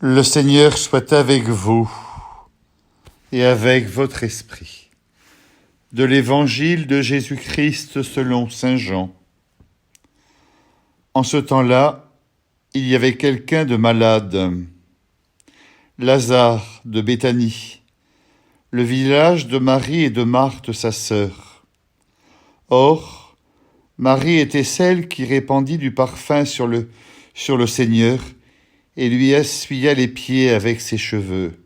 Le Seigneur soit avec vous et avec votre esprit. De l'Évangile de Jésus-Christ selon saint Jean. En ce temps-là, il y avait quelqu'un de malade, Lazare de Béthanie, le village de Marie et de Marthe sa sœur. Or, Marie était celle qui répandit du parfum sur le Seigneur et lui essuya les pieds avec ses cheveux.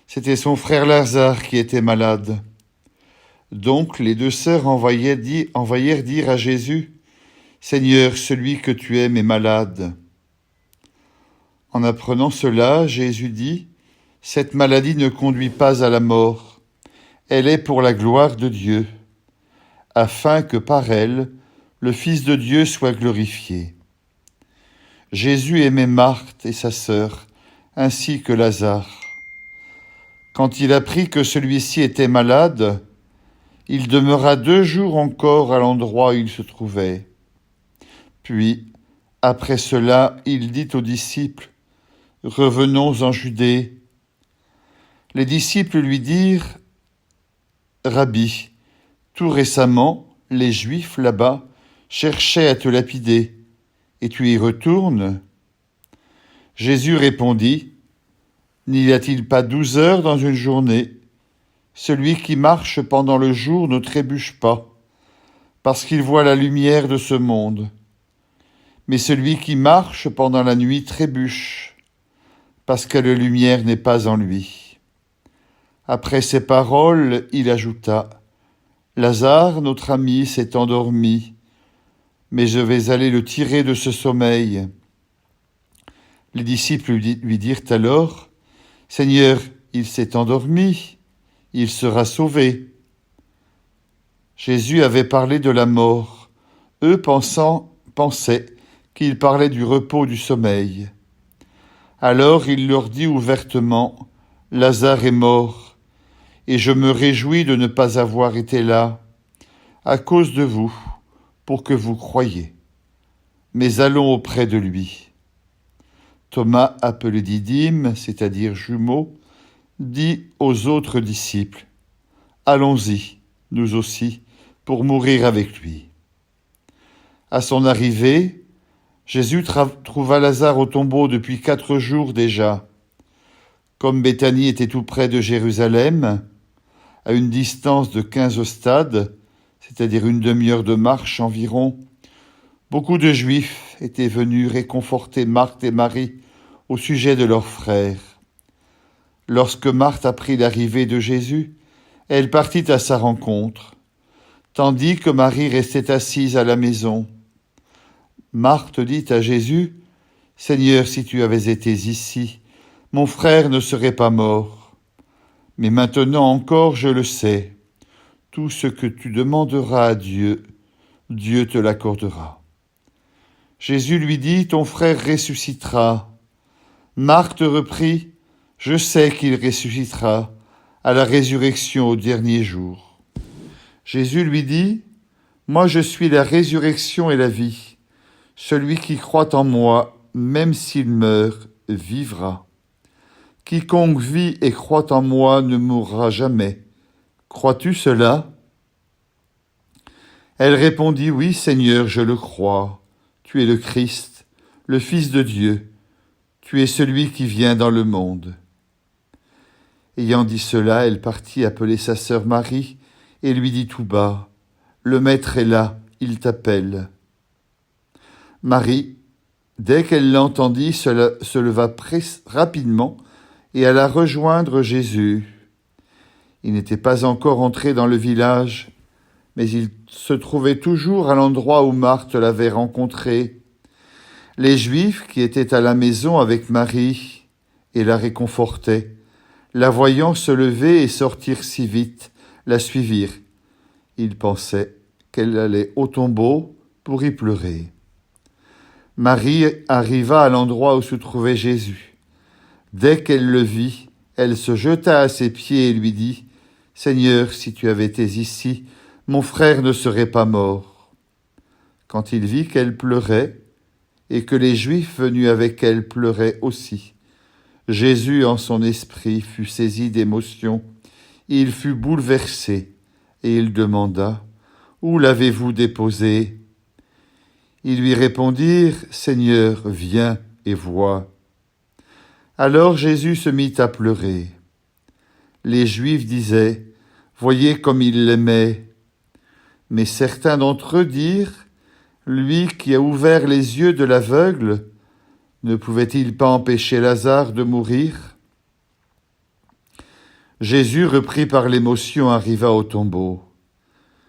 C'était son frère Lazare qui était malade. Donc les deux sœurs envoyèrent dire à Jésus, « Seigneur, celui que tu aimes est malade. » En apprenant cela, Jésus dit, « Cette maladie ne conduit pas à la mort. Elle est pour la gloire de Dieu, afin que par elle, le Fils de Dieu soit glorifié. » Jésus aimait Marthe et sa sœur, ainsi que Lazare. Quand il apprit que celui-ci était malade, il demeura 2 jours encore à l'endroit où il se trouvait. Puis, après cela, il dit aux disciples, « Revenons en Judée. » Les disciples lui dirent, « Rabbi, tout récemment, les Juifs là-bas cherchaient à te lapider, et tu y retournes ?» Jésus répondit, « N'y a-t-il pas 12 heures dans une journée ? Celui qui marche pendant le jour ne trébuche pas, parce qu'il voit la lumière de ce monde. Mais celui qui marche pendant la nuit trébuche, parce que la lumière n'est pas en lui. » Après ces paroles, il ajouta, « Lazare, notre ami, s'est endormi, mais je vais aller le tirer de ce sommeil. » Les disciples lui dirent alors, « Seigneur, il s'est endormi, il sera sauvé. » Jésus avait parlé de la mort. Eux pensaient qu'il parlait du repos du sommeil. Alors il leur dit ouvertement, « Lazare est mort, et je me réjouis de ne pas avoir été là, à cause de vous, pour que vous croyiez. Mais allons auprès de lui. » Thomas, appelé Didyme, c'est-à-dire jumeau, dit aux autres disciples, « Allons-y, nous aussi, pour mourir avec lui. » À son arrivée, Jésus trouva Lazare au tombeau depuis 4 jours déjà. Comme Béthanie était tout près de Jérusalem, à une distance de 15 stades, c'est-à-dire une demi-heure de marche environ, beaucoup de Juifs étaient venus réconforter Marthe et Marie au sujet de leur frère. Lorsque Marthe apprit l'arrivée de Jésus, elle partit à sa rencontre, tandis que Marie restait assise à la maison. Marthe dit à Jésus, « Seigneur, si tu avais été ici, mon frère ne serait pas mort. Mais maintenant encore, je le sais, tout ce que tu demanderas à Dieu, Dieu te l'accordera. » Jésus lui dit, « Ton frère ressuscitera. » Marthe reprit, « Je sais qu'il ressuscitera à la résurrection au dernier jour. » Jésus lui dit, « Moi je suis la résurrection et la vie. Celui qui croit en moi, même s'il meurt, vivra. Quiconque vit et croit en moi ne mourra jamais. Crois-tu cela ?» Elle répondit, « Oui, Seigneur, je le crois. Tu es le Christ, le Fils de Dieu. Tu es celui qui vient dans le monde. » Ayant dit cela, elle partit appeler sa sœur Marie et lui dit tout bas, « Le Maître est là, il t'appelle. » Marie, dès qu'elle l'entendit, se leva rapidement et alla rejoindre Jésus. Il n'était pas encore entré dans le village, mais il se trouvait toujours à l'endroit où Marthe l'avait rencontré. Les Juifs qui étaient à la maison avec Marie et la réconfortaient, la voyant se lever et sortir si vite, la suivirent. Ils pensaient qu'elle allait au tombeau pour y pleurer. Marie arriva à l'endroit où se trouvait Jésus. Dès qu'elle le vit, elle se jeta à ses pieds et lui dit, « Seigneur, si tu avais été ici, mon frère ne serait pas mort. » Quand il vit qu'elle pleurait, et que les Juifs venus avec elle pleuraient aussi. Jésus, en son esprit, fut saisi d'émotion. Il fut bouleversé, et il demanda « Où l'avez-vous déposé ?» Ils lui répondirent « Seigneur, viens et vois. » Alors Jésus se mit à pleurer. Les Juifs disaient « Voyez comme il l'aimait. » Mais certains d'entre eux dirent « Lui qui a ouvert les yeux de l'aveugle, ne pouvait-il pas empêcher Lazare de mourir ?» Jésus, repris par l'émotion, arriva au tombeau.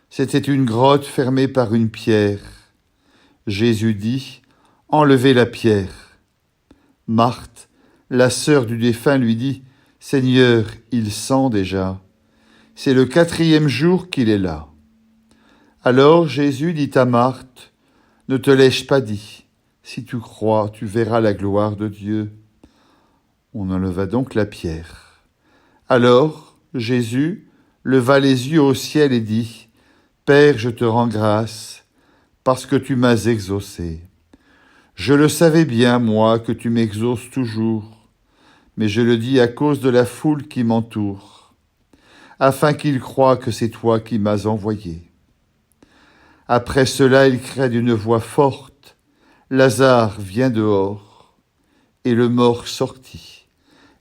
C'était une grotte fermée par une pierre. Jésus dit « Enlevez la pierre. » Marthe, la sœur du défunt, lui dit « Seigneur, il sent déjà. C'est le 4e jour qu'il est là. » Alors Jésus dit à Marthe « Ne te l'ai-je pas dit? Si tu crois, tu verras la gloire de Dieu. » On enleva donc la pierre. Alors Jésus leva les yeux au ciel et dit « Père, je te rends grâce, parce que tu m'as exaucé. Je le savais bien, moi, que tu m'exauces toujours, mais je le dis à cause de la foule qui m'entoure, afin qu'ils croient que c'est toi qui m'as envoyé. » Après cela, il cria d'une voix forte « Lazare, viens dehors. » Et le mort sortit,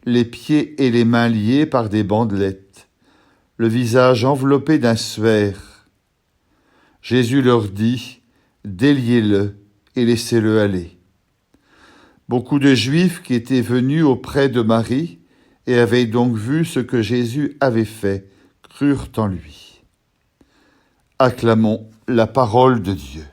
les pieds et les mains liés par des bandelettes, le visage enveloppé d'un suaire. Jésus leur dit « Déliez-le et laissez-le aller. » Beaucoup de Juifs qui étaient venus auprès de Marie et avaient donc vu ce que Jésus avait fait, crurent en lui. Acclamons la parole de Dieu.